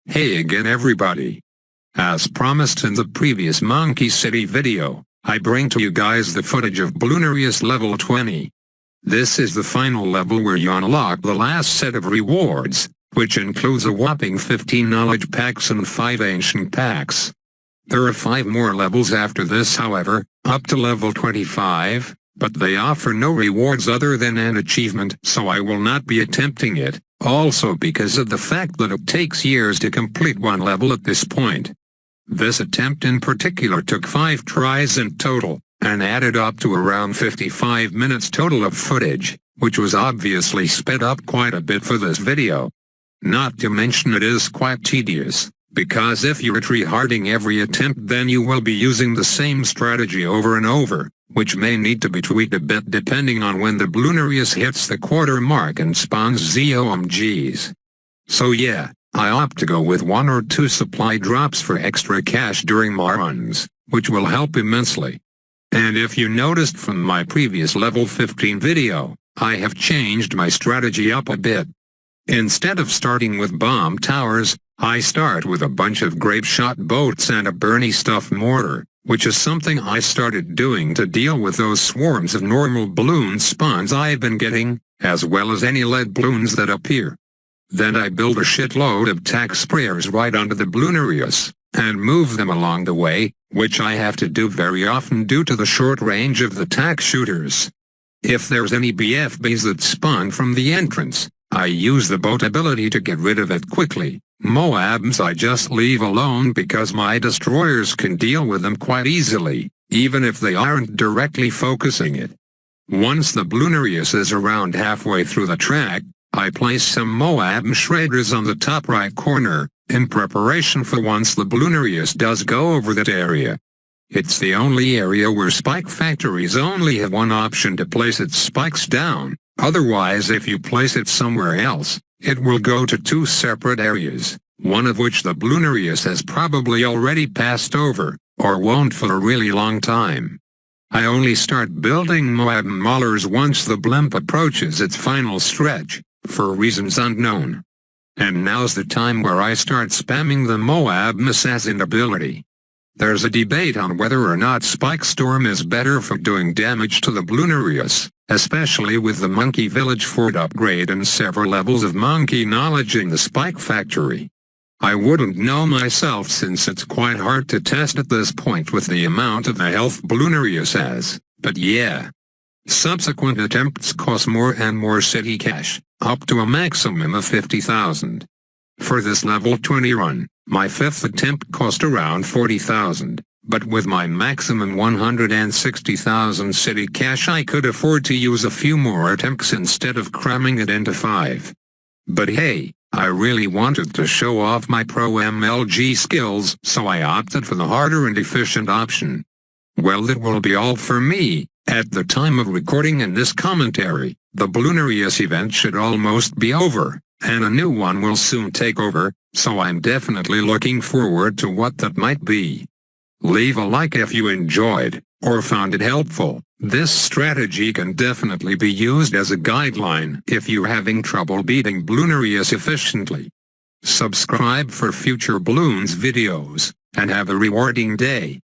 Hey again everybody. As promised in the previous Monkey City video, I bring to you guys the footage of Bloonarius level 20. This is the final level where you unlock the last set of rewards, which includes a whopping 15 knowledge packs and 5 ancient packs. There are 5 more levels after this however, up to level 25, but they offer no rewards other than an achievement, so I will not be attempting it, also because of the fact that it takes years to complete one level at this point. This attempt in particular took 5 tries in total, and added up to around 55 minutes total of footage, which was obviously sped up quite a bit for this video. Not to mention it is quite tedious, because if you're tryharding every attempt then you will be using the same strategy over and over, which may need to be tweaked a bit depending on when the Bloonarius hits the quarter mark and spawns ZOMGs. So yeah, I opt to go with 1 or 2 supply drops for extra cash during my runs, which will help immensely. And if you noticed from my previous level 15 video, I have changed my strategy up a bit. Instead of starting with bomb towers, I start with a bunch of grape shot boats and a Bernie stuff mortar, which is something I started doing to deal with those swarms of normal balloon spawns I've been getting, as well as any lead balloons that appear. Then I build a shitload of tack sprayers right onto the Bloonarius, and move them along the way, which I have to do very often due to the short range of the tack shooters. If there's any BFBs that spawn from the entrance, I use the boat ability to get rid of it quickly. Moabs I just leave alone because my destroyers can deal with them quite easily, even if they aren't directly focusing it. Once the Bloonarius is around halfway through the track, I place some Moab shredders on the top right corner, in preparation for once the Bloonarius does go over that area. It's the only area where spike factories only have one option to place its spikes down, otherwise if you place it somewhere else, it will go to 2 separate areas, one of which the Bloonarius has probably already passed over, or won't for a really long time. I only start building Moab Maulers once the blimp approaches its final stretch, for reasons unknown. And now's the time where I start spamming the Moab Assassin ability. There's a debate on whether or not Spike Storm is better for doing damage to the Bloonarius, especially with the Monkey Village Fort upgrade and several levels of monkey knowledge in the Spike Factory. I wouldn't know myself since it's quite hard to test at this point with the amount of health Bloonarius has, but yeah. Subsequent attempts cost more and more city cash, up to a maximum of 50,000. For this level 20 run, my 5th attempt cost around 40,000, but with my maximum 160,000 city cash I could afford to use a few more attempts instead of cramming it into 5. But hey, I really wanted to show off my pro MLG skills, so I opted for the harder and efficient option. Well, that will be all for me. At the time of recording in this commentary, the Bloonarius event should almost be over, and a new one will soon take over, so I'm definitely looking forward to what that might be. Leave a like if you enjoyed, or found it helpful. This strategy can definitely be used as a guideline if you're having trouble beating Bloonarius efficiently. Subscribe for future Bloons videos, and have a rewarding day.